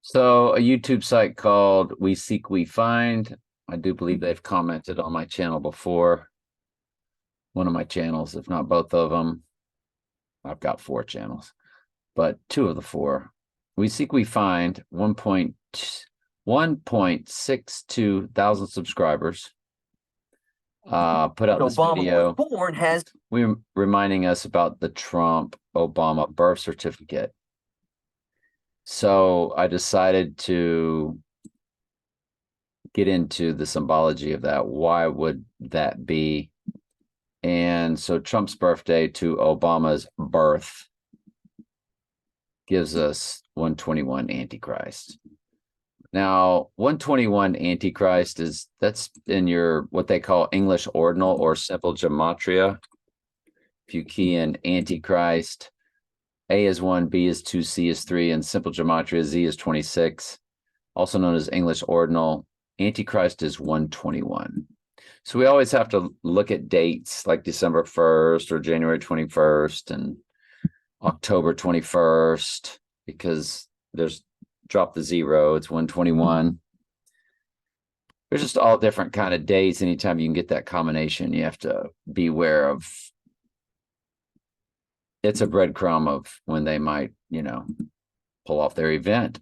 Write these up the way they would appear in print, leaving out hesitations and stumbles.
So a YouTube site called We Seek, We Find. I do believe they've commented on my channel before. One of my channels, if not both of them. I've got 4 channels, but 2 of the 4. We Seek, We Find 1.62 thousand subscribers. Put out this Obama was video. born has We're reminding us about the Trump Obama birth certificate. So I decided to get into the symbology of that. Why would that be? And so Trump's birthday to Obama's birth gives us 121 Antichrist. Now, 121 Antichrist that's in your what they call English ordinal or simple gematria. If you key in Antichrist, A is 1, B is 2, C is 3, and simple gematria Z is 26, also known as English ordinal. Antichrist is 121. So we always have to look at dates like December 1st or January 21st and October 21st because there's drop the 0, it's 121. There's just all different kind of dates. Anytime you can get that combination, you have to be aware of. It's a breadcrumb of when they might, pull off their event.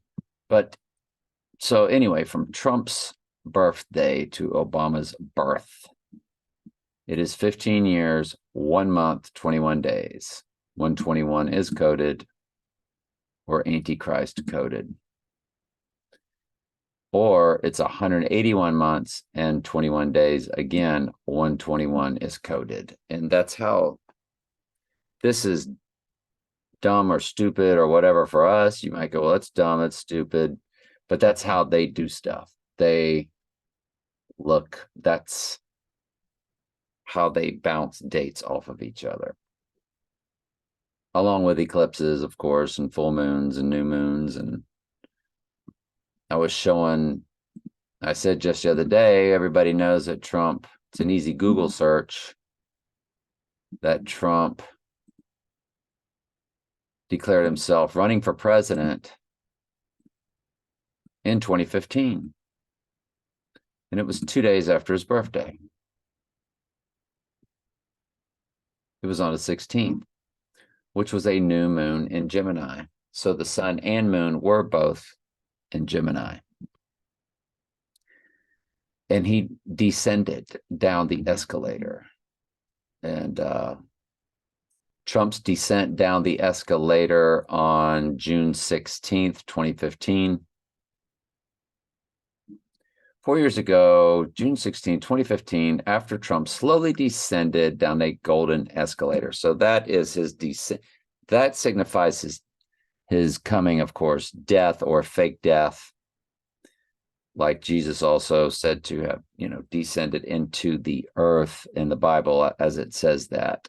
But so anyway, from Trump's birthday to Obama's birth, it is 15 years, 1 month, 21 days. 121 is coded or Antichrist coded. Or it's 181 months and 21 days. Again, 121 is coded. And that's how this is dumb or stupid or whatever for us. You might go, well, that's dumb, that's stupid. But that's how they do stuff. That's how they bounce dates off of each other. Along with eclipses, of course, and full moons and new moons. And I said just the other day, everybody knows that Trump, it's an easy Google search, that Trump declared himself running for president in 2015. And it was 2 days after his birthday. It was on the 16th, which was a new moon in Gemini. So the sun and moon were both in Gemini. And he descended down the escalator. And Trump's descent down the escalator on June 16th, 2015. 4 years ago, June 16, 2015, after Trump slowly descended down a golden escalator. So that is his descent. That signifies his coming, of course, death or fake death. Like Jesus also said to have, descended into the earth in the Bible, as it says that.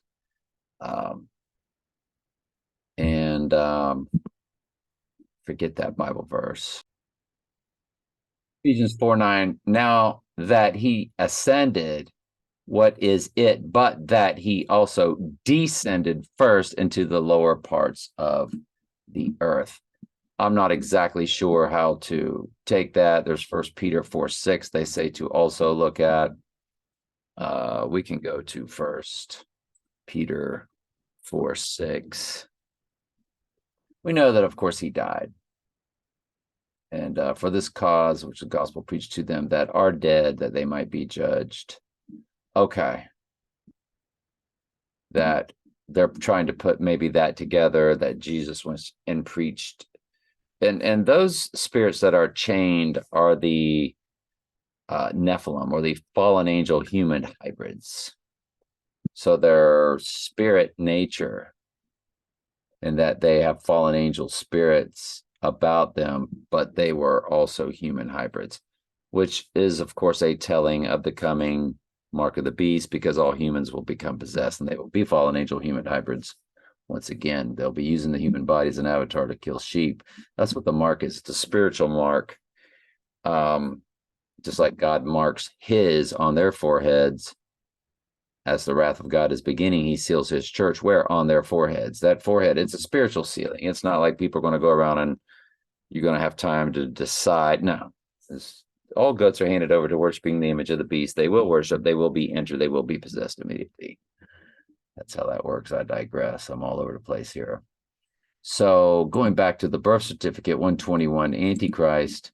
Forget that Bible verse. Ephesians 4:9. Now that he ascended, what is it but that he also descended first into the lower parts of the earth? I'm not exactly sure how to take that. There's 1 Peter 4:6 they say to also look at. We can go to 1 Peter 4:6. We know that, of course, he died. And for this cause, which the gospel preached to them that are dead, that they might be judged. Okay. That they're trying to put maybe that together, that Jesus was and preached. And those spirits that are chained are the Nephilim, or the fallen angel human hybrids. So their spirit nature, and that they have fallen angel spirits about them, but they were also human hybrids, which is, of course, a telling of the coming mark of the beast, because all humans will become possessed and they will be fallen angel human hybrids. Once again, they'll be using the human body as an avatar to kill sheep. That's what the mark is. It's a spiritual mark. Just like God marks his on their foreheads, as the wrath of God is beginning, he seals his church where? On their foreheads. That forehead, it's a spiritual sealing. It's not like people are going to go around and, you're going to have time to decide. No, all goats are handed over to worshiping the image of the beast. They will worship, they will be entered, they will be possessed immediately. That's how that works. I digress. I'm all over the place here. So going back to the birth certificate, 121 Antichrist,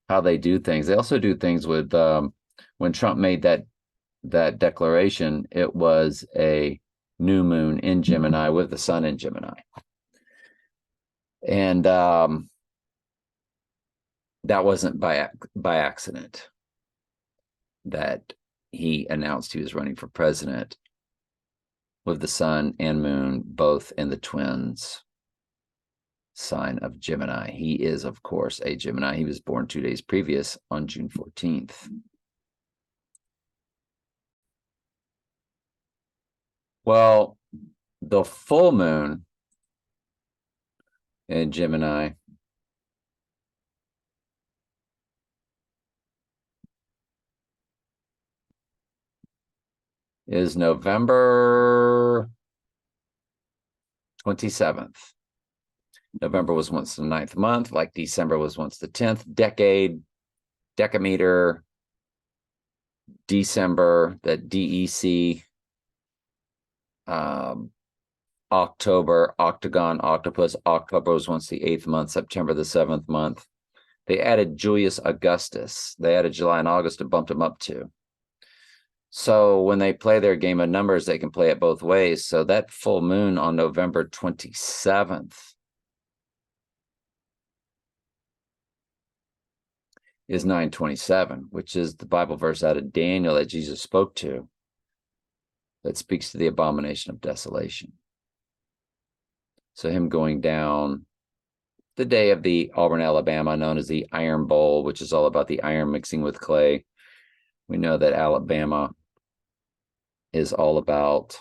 how they do things. They also do things with when Trump made that declaration, it was a new moon in Gemini with the sun in Gemini. And that wasn't by accident that he announced he was running for president with the sun and moon both in the twins sign of Gemini. He is, of course, a Gemini. He was born 2 days previous on June 14th. Well, the full moon in Gemini is November 27th. November was once the 9th month, like December was once the 10th decade, decameter, December, that DEC, October, octagon, octopus. October was once the 8th month, September the 7th month. They added Julius Augustus. They added July and August and bumped them up to. So when they play their game of numbers, they can play it both ways. So that full moon on November 27th is 927, which is the Bible verse out of Daniel that Jesus spoke to that speaks to the abomination of desolation. So him going down the day of the Auburn, Alabama, known as the Iron Bowl, which is all about the iron mixing with clay. We know that Alabama is all about,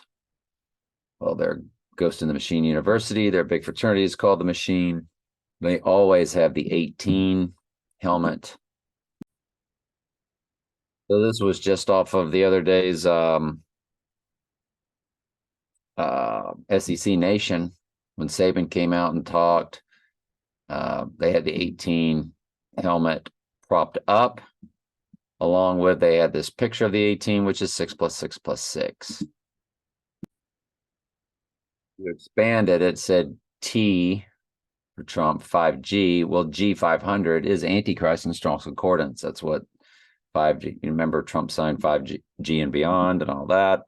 well, their Ghost in the Machine University. Their big fraternity is called the Machine. They always have the 18 helmet. So this was just off of the other day's SEC Nation when Saban came out and talked. They had the 18 helmet propped up, along with they had this picture of the 18, which is 6 + 6 + 6. You expanded it, said T for Trump, 5G. Well, G500 is Antichrist in Strong's Concordance. That's what 5G. You remember Trump signed 5G and beyond and all that.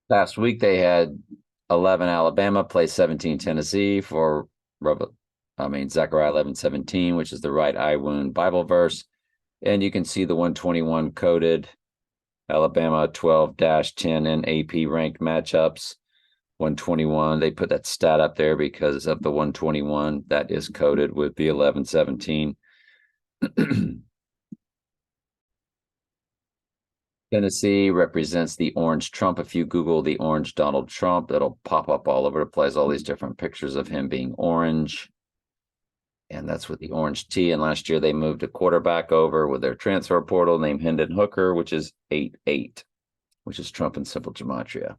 Last week they had 11 Alabama play 17 Tennessee for Zechariah 11:17, which is the right eye wound Bible verse. And you can see the 121 coded Alabama 12-10 in AP ranked matchups. 121, they put that stat up there because of the 121 that is coded with the 11:17. Tennessee represents the orange Trump. If you Google the orange Donald Trump, it'll pop up all over the place, all these different pictures of him being orange. And that's with the orange T. And last year they moved a quarterback over with their transfer portal named Hendon Hooker, which is 88, which is Trump in simple gematria.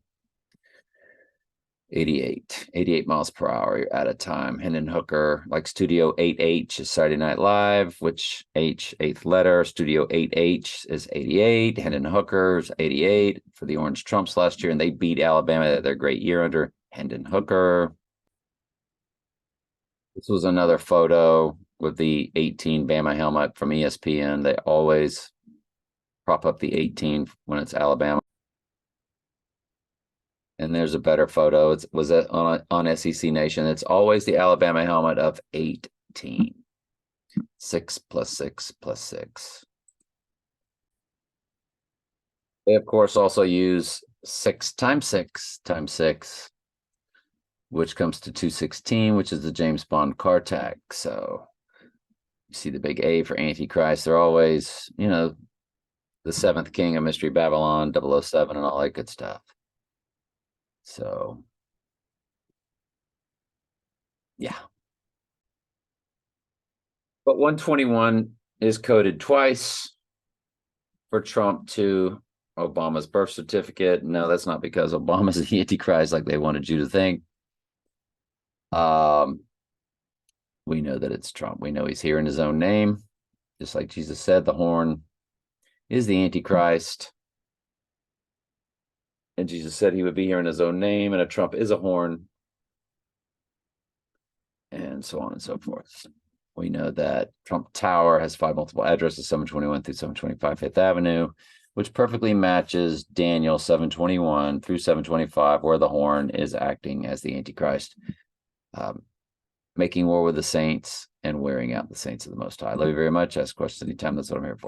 88 miles per hour at a time. Hendon Hooker, like Studio 8H is Saturday Night Live, which H, eighth letter. Studio 8H is 88. Hendon Hooker's 88 for the Orange Trumps last year, and they beat Alabama their great year under Hendon Hooker. This was another photo with the 18 Bama helmet from ESPN. They always prop up the 18 when it's Alabama. And there's a better photo. It was on SEC Nation. It's always the Alabama helmet of 18. 6 + 6 + 6. They, of course, also use 6 × 6 × 6, which comes to 216, which is the James Bond car tag. So you see the big A for Antichrist. They're always, the seventh king of Mystery Babylon, 007, and all that good stuff. So, yeah. But 121 is coded twice for Trump to Obama's birth certificate. No, that's not because Obama's the Antichrist like they wanted you to think. we know that it's Trump. We know he's here in his own name. Just like Jesus said, the horn is the Antichrist. And Jesus said he would be here in his own name, and a trump is a horn, and so on and so forth. We know that Trump Tower has 5 multiple addresses, 721 through 725 Fifth Avenue, which perfectly matches Daniel 721 through 725, where the horn is acting as the Antichrist, making war with the saints and wearing out the saints of the Most High. Love you very much. Ask questions anytime. That's what I'm here for.